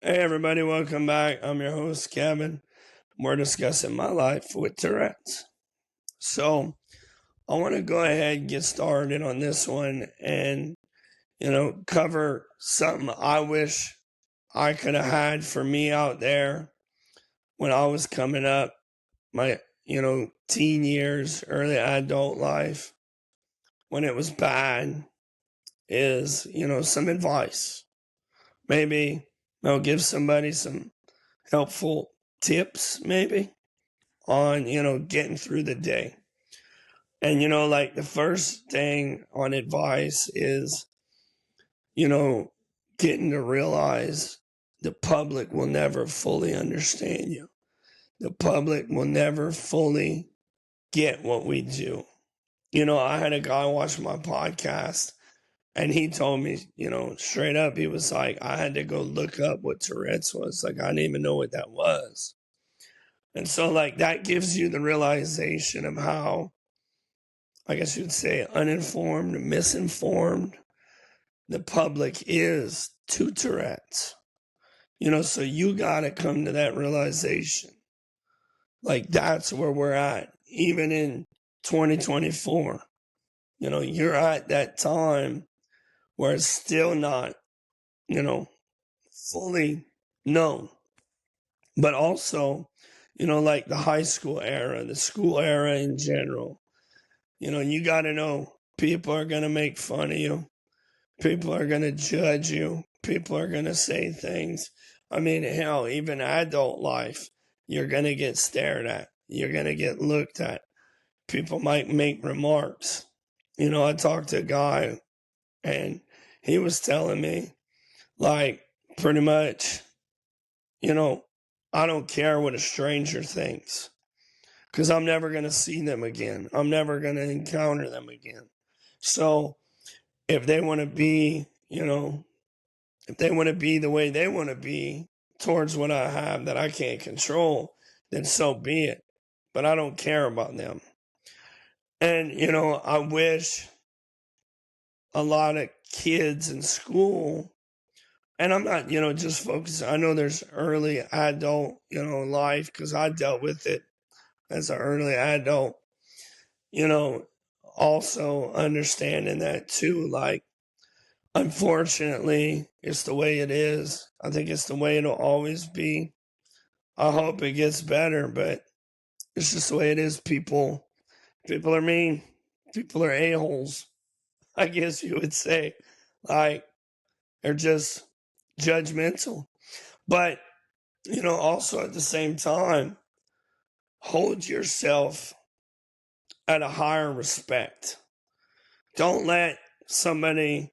Hey everybody, welcome back. I'm your host, Kevin. We're discussing my life with Tourette's. So I want to go ahead and get started on this one and, cover something I wish I could have had for me out there when I was coming up, my, teen years, early adult life, when it was bad, is, some advice. Maybe I'll give somebody some helpful tips, maybe on, getting through the day. And, like the first thing on advice is, you know, getting to realize the public will never fully understand you. The public will never fully get what we do. I had a guy watch my podcast and he told me, straight up, he was like, I had to go look up what Tourette's was. Like, I didn't even know what that was. And so, like, that gives you the realization of how, I guess you'd say, uninformed, misinformed the public is to Tourette's. So you got to come to that realization. Like, that's where we're at, even in 2024. You're at that time where it's still not, you know, fully known. But also, like the high school era, the school era in general, you got to know people are going to make fun of you. People are going to judge you. People are going to say things. I mean, hell, even adult life, you're going to get stared at. You're going to get looked at. People might make remarks. I talked to a guy and he was telling me, like, pretty much, you know, I don't care what a stranger thinks because I'm never going to see them again. I'm never going to encounter them again. So if they want to be, if they want to be the way they want to be towards what I have that I can't control, then so be it. But I don't care about them. And, I wish a lot of kids in school, and I'm not, just focusing, I know there's early adult, life because I dealt with it as an early adult, you know, also understanding that too, like, unfortunately, it's the way it is. I think it's the way it'll always be. I hope it gets better, but it's just the way it is. People are mean. People are a-holes, I guess you would say. Like, they're just judgmental. But, also at the same time, hold yourself at a higher respect. Don't let somebody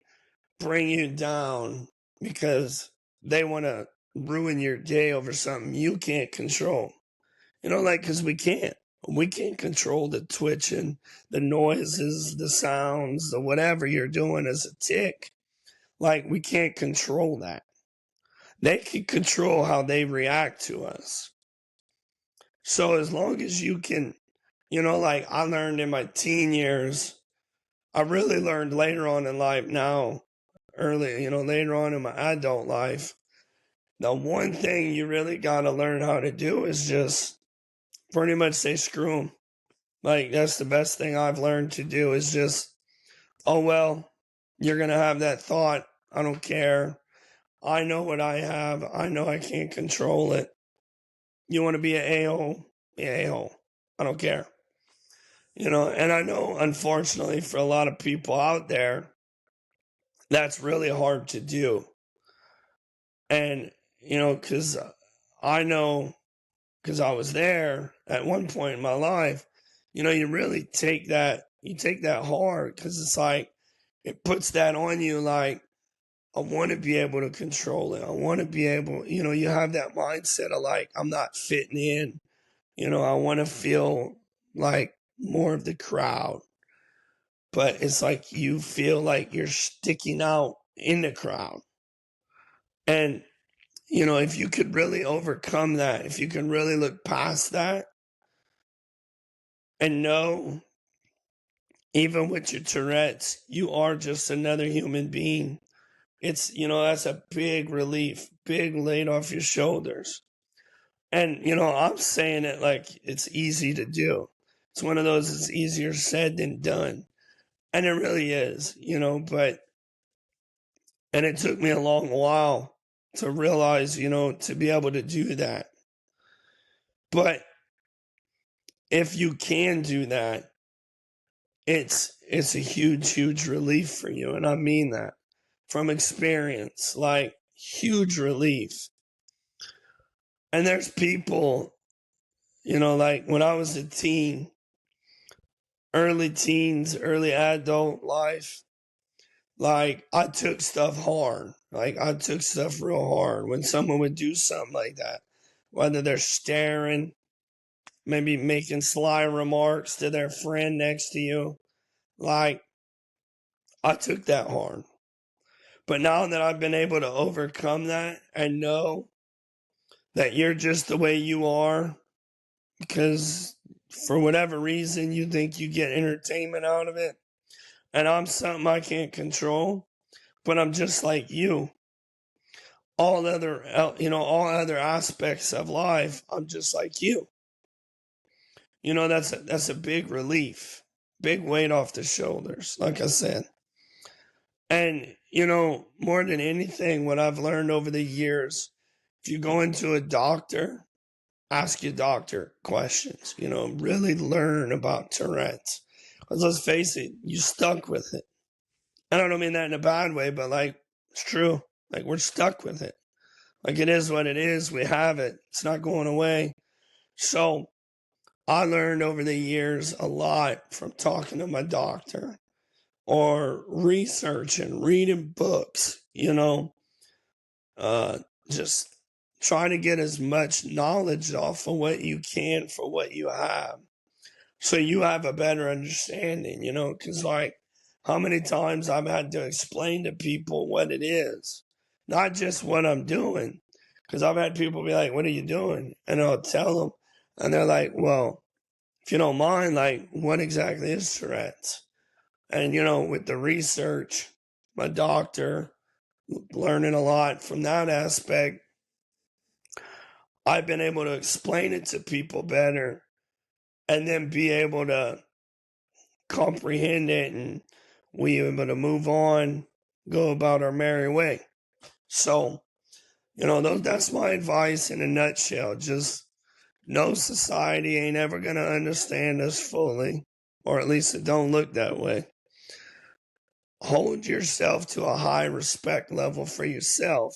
bring you down because they want to ruin your day over something you can't control. Like, because we can't. We can't control the twitching, the noises, the sounds, the whatever you're doing as a tick. Like, we can't control that. They can control how they react to us. So as long as you can, like I learned in my teen years, I really learned later on in life now, early, later on in my adult life, the one thing you really got to learn how to do is just pretty much say screw them. Like, that's the best thing I've learned to do is just, oh, well, you're going to have that thought. I don't care. I know what I have. I know I can't control it. You want to be an a-hole? Be an a-hole. I don't care. And I know, unfortunately, for a lot of people out there, that's really hard to do. And, because I know, because I was there at one point in my life, you really you take that hard because it's like, it puts that on you. Like, I want to be able to control it. I want to be able, you have that mindset of like, I'm not fitting in. I want to feel like more of the crowd. But it's like you feel like you're sticking out in the crowd. And, if you could really overcome that, if you can really look past that and know, even with your Tourette's, you are just another human being it's, that's a big relief, big weight off your shoulders. And, I'm saying it like it's easy to do. It's one of those, it's easier said than done. And it really is, and it took me a long while to realize, to be able to do that. But if you can do that, it's a huge relief for you. And I mean that from experience, like huge relief. And there's people, like when I was a teen, early teens, early adult life, like I took stuff hard. Like I took stuff real hard when someone would do something like that, whether they're staring, maybe making sly remarks to their friend next to you. Like I took that hard. But now that I've been able to overcome that and know that you're just the way you are, because for whatever reason you think you get entertainment out of it, and I'm something I can't control, but I'm just like you. All other aspects of life, I'm just like you. That's a big relief, big weight off the shoulders, like I said. And, more than anything, what I've learned over the years, if you go into a doctor, ask your doctor questions, really learn about Tourette's. Because let's face it, you stuck with it. And I don't mean that in a bad way, but like, it's true. Like, we're stuck with it. Like, it is what it is. We have it. It's not going away. So I learned over the years a lot from talking to my doctor or researching, reading books, just try to get as much knowledge off of what you can for what you have. So you have a better understanding, because like how many times I've had to explain to people what it is, not just what I'm doing. Because I've had people be like, what are you doing? And I'll tell them, and they're like, well, if you don't mind, like, what exactly is Tourette's? And, with the research, my doctor, learning a lot from that aspect, I've been able to explain it to people better and then be able to comprehend it, and we able to move on, go about our merry way. So, that's my advice in a nutshell. Just no society ain't ever going to understand us fully, or at least it don't look that way. Hold yourself to a high respect level for yourself.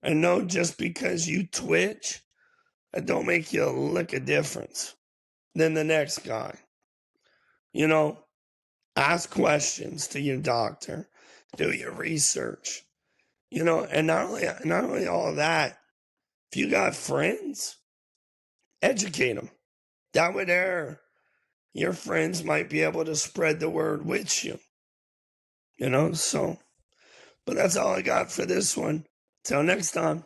And know just because you twitch, it don't make you a lick of difference than the next guy. Ask questions to your doctor. Do your research. And not only all of that, if you got friends, educate them. That way your friends might be able to spread the word with you. So, but that's all I got for this one. Till next time.